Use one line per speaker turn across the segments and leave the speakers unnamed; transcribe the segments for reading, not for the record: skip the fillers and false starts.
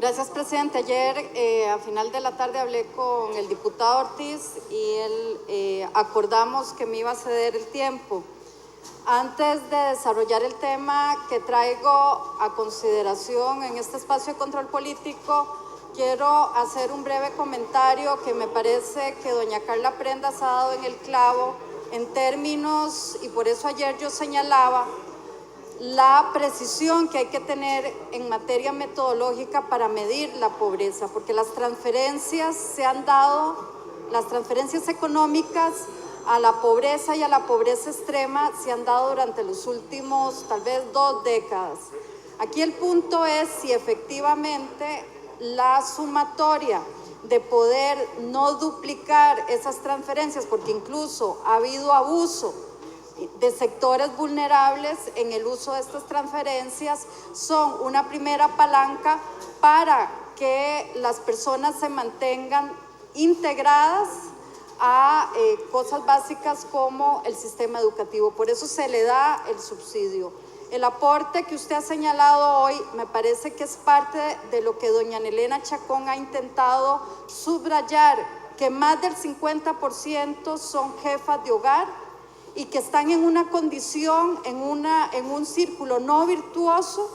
Gracias, presidente. Ayer, a final de la tarde, hablé con el diputado Ortiz y él acordamos que me iba a ceder el tiempo. Antes de desarrollar el tema que traigo a consideración en este espacio de control político, quiero hacer un breve comentario que me parece que doña Carla Prendas ha dado en el clavo en términos, y por eso ayer yo señalaba la precisión que hay que tener en materia metodológica para medir la pobreza, porque las transferencias se han dado, las transferencias económicas a la pobreza y a la pobreza extrema se han dado durante los últimos tal vez 2 décadas. Aquí el punto es si efectivamente la sumatoria de poder no duplicar esas transferencias, porque incluso ha habido abuso de sectores vulnerables en el uso de estas transferencias, son una primera palanca para que las personas se mantengan integradas a cosas básicas como el sistema educativo. Por eso se le da el subsidio. El aporte que usted ha señalado hoy me parece que es parte de lo que doña Elena Chacón ha intentado subrayar, que más del 50% son jefas de hogar y que están en una condición, en un círculo no virtuoso,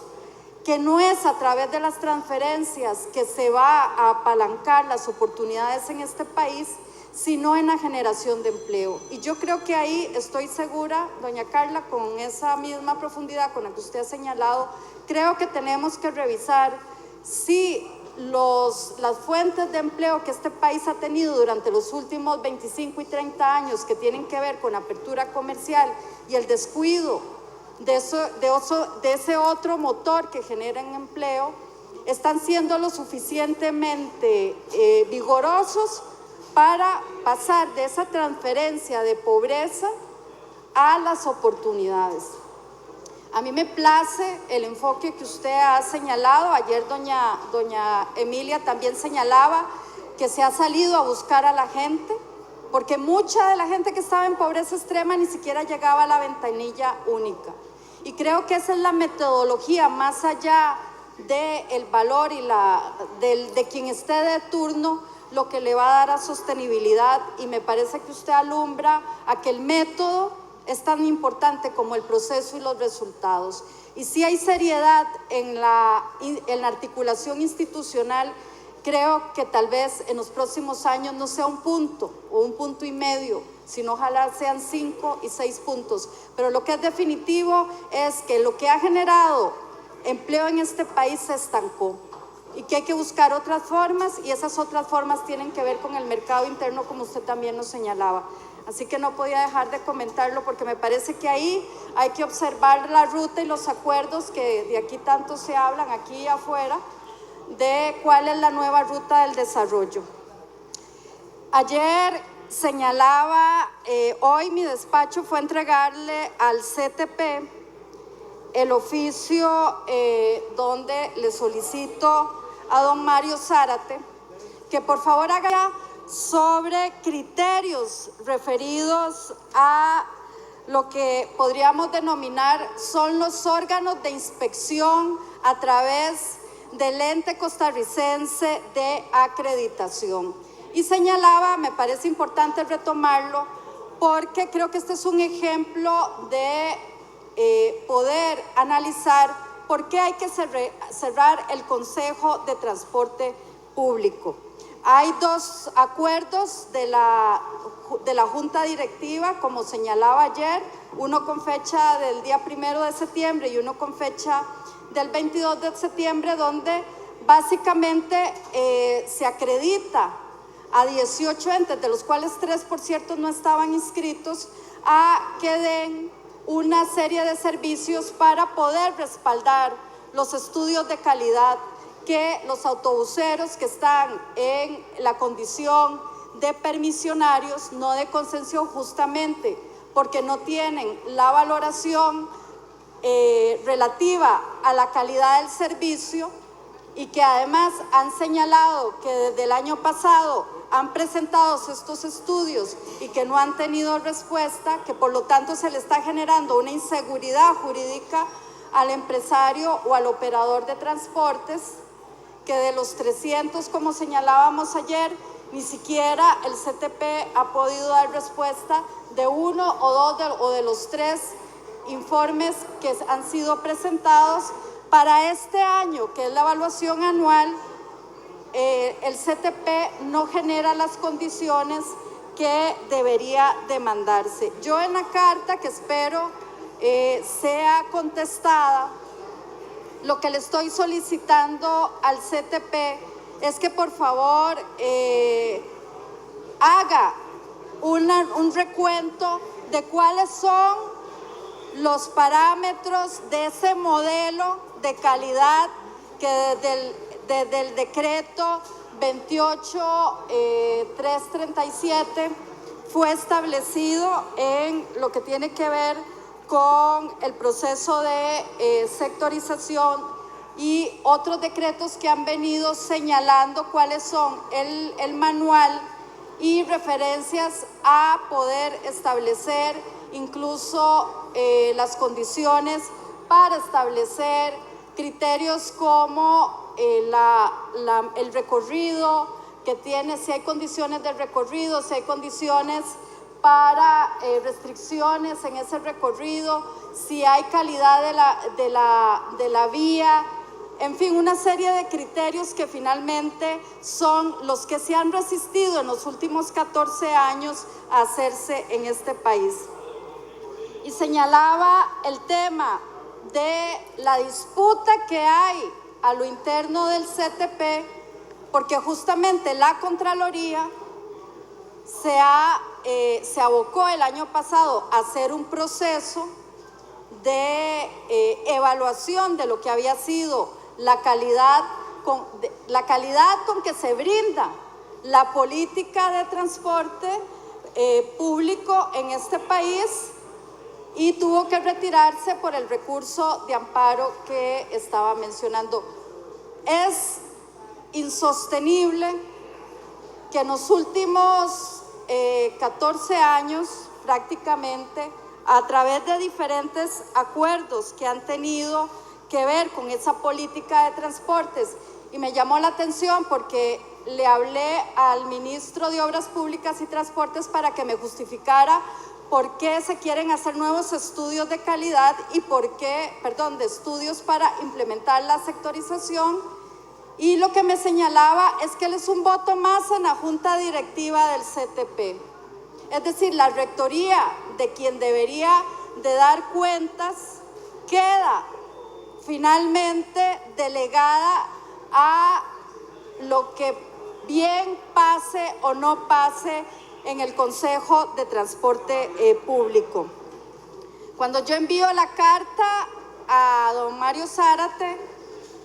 que no es a través de las transferencias que se va a apalancar las oportunidades en este país, sino en la generación de empleo. Y yo creo que ahí estoy segura, doña Carla, con esa misma profundidad con la que usted ha señalado, creo que tenemos que revisar si las fuentes de empleo que este país ha tenido durante los últimos 25 y 30 años, que tienen que ver con la apertura comercial y el descuido de ese otro motor que genera empleo, están siendo lo suficientemente vigorosos para pasar de esa transferencia de pobreza a las oportunidades. A mí me place el enfoque que usted ha señalado. Ayer doña Emilia también señalaba que se ha salido a buscar a la gente, porque mucha de la gente que estaba en pobreza extrema ni siquiera llegaba a la ventanilla única. Y creo que esa es la metodología, más allá del valor y de quien esté de turno, lo que le va a dar a sostenibilidad. Y me parece que usted alumbra a que el método es tan importante como el proceso y los resultados. Y si hay seriedad en la articulación institucional, creo que tal vez en los próximos años no sea un punto o un punto y medio, sino ojalá sean 5 y 6 puntos. Pero lo que es definitivo es que lo que ha generado empleo en este país se estancó y que hay que buscar otras formas, y esas otras formas tienen que ver con el mercado interno, como usted también nos señalaba. Así que no podía dejar de comentarlo, porque me parece que ahí hay que observar la ruta y los acuerdos que de aquí tanto se hablan, aquí y afuera, de cuál es la nueva ruta del desarrollo. Ayer señalaba, hoy mi despacho fue a entregarle al CTP el oficio donde le solicito a don Mario Zárate que por favor haga sobre criterios referidos a lo que podríamos denominar son los órganos de inspección a través del ente costarricense de acreditación. Y señalaba, me parece importante retomarlo, porque creo que este es un ejemplo de poder analizar por qué hay que cerrar el Consejo de Transporte Público. Hay 2 acuerdos de la Junta Directiva, como señalaba ayer, uno con fecha del día 1 de septiembre y uno con fecha del 22 de septiembre, donde básicamente se acredita a 18 entes, de los cuales 3, por cierto, no estaban inscritos, a que den una serie de servicios para poder respaldar los estudios de calidad que los autobuseros que están en la condición de permisionarios, no de concesión, justamente porque no tienen la valoración relativa a la calidad del servicio, y que además han señalado que desde el año pasado han presentado estos estudios y que no han tenido respuesta, que por lo tanto se le está generando una inseguridad jurídica al empresario o al operador de transportes, que de los 300, como señalábamos ayer, ni siquiera el CTP ha podido dar respuesta de uno o dos o de los 3 informes que han sido presentados. Para este año, que es la evaluación anual, el CTP no genera las condiciones que debería demandarse. Yo en la carta, que espero sea contestada, lo que le estoy solicitando al CTP es que por favor haga un recuento de cuáles son los parámetros de ese modelo de calidad que desde el decreto 28.337 fue establecido en lo que tiene que ver con el proceso de sectorización y otros decretos que han venido señalando cuáles son el manual y referencias a poder establecer incluso las condiciones para establecer criterios como el recorrido que tiene, si hay condiciones de recorrido, si hay condiciones para restricciones en ese recorrido, si hay calidad de la vía, en fin, una serie de criterios que finalmente son los que se han resistido en los últimos 14 años a hacerse en este país. Y señalaba el tema de la disputa que hay a lo interno del CTP, porque justamente la Contraloría se abocó el año pasado a hacer un proceso de evaluación de lo que había sido la calidad con que se brinda la política de transporte público en este país, y tuvo que retirarse por el recurso de amparo que estaba mencionando. Es insostenible que en los últimos 14 años prácticamente, a través de diferentes acuerdos que han tenido que ver con esa política de transportes, y me llamó la atención porque le hablé al ministro de Obras Públicas y Transportes para que me justificara por qué se quieren hacer nuevos estudios de calidad y de estudios para implementar la sectorización, y lo que me señalaba es que él es un voto más en la junta directiva del CTP. Es decir, la rectoría de quien debería de dar cuentas queda finalmente delegada a lo que bien pase o no pase en el Consejo de Transporte Público. Cuando yo envío la carta a don Mario Zárate,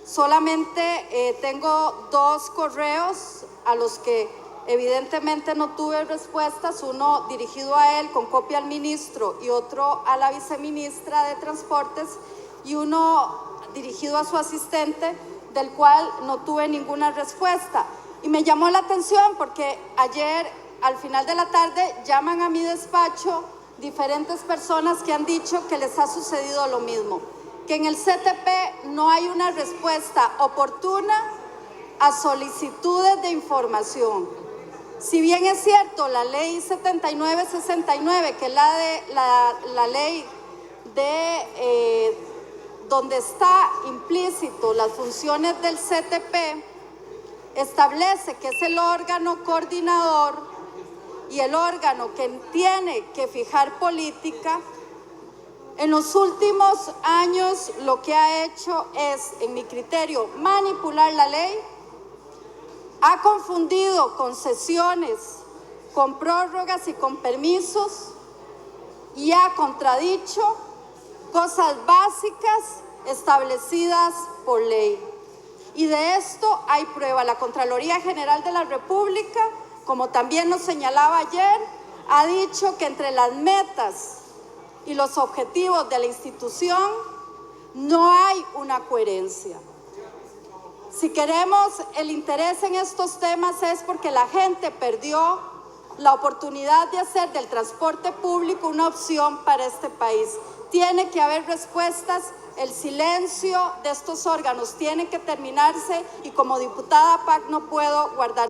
solamente tengo 2 correos a los que evidentemente no tuve respuestas, uno dirigido a él con copia al ministro y otro a la viceministra de Transportes, y uno dirigido a su asistente, del cual no tuve ninguna respuesta. Y me llamó la atención porque ayer, al final de la tarde, llaman a mi despacho diferentes personas que han dicho que les ha sucedido lo mismo, que en el CTP no hay una respuesta oportuna a solicitudes de información. Si bien es cierto, la ley 7969, que es la ley donde está implícito las funciones del CTP, establece que es el órgano coordinador y el órgano que tiene que fijar política. En los últimos años lo que ha hecho es, en mi criterio, manipular la ley, ha confundido concesiones con prórrogas y con permisos, y ha contradicho cosas básicas establecidas por ley. Y de esto hay prueba. La Contraloría General de la República, como también nos señalaba ayer, ha dicho que entre las metas y los objetivos de la institución no hay una coherencia. Si queremos el interés en estos temas es porque la gente perdió la oportunidad de hacer del transporte público una opción para este país. Tiene que haber respuestas El silencio de estos órganos tiene que terminarse y como diputada PAC no puedo guardar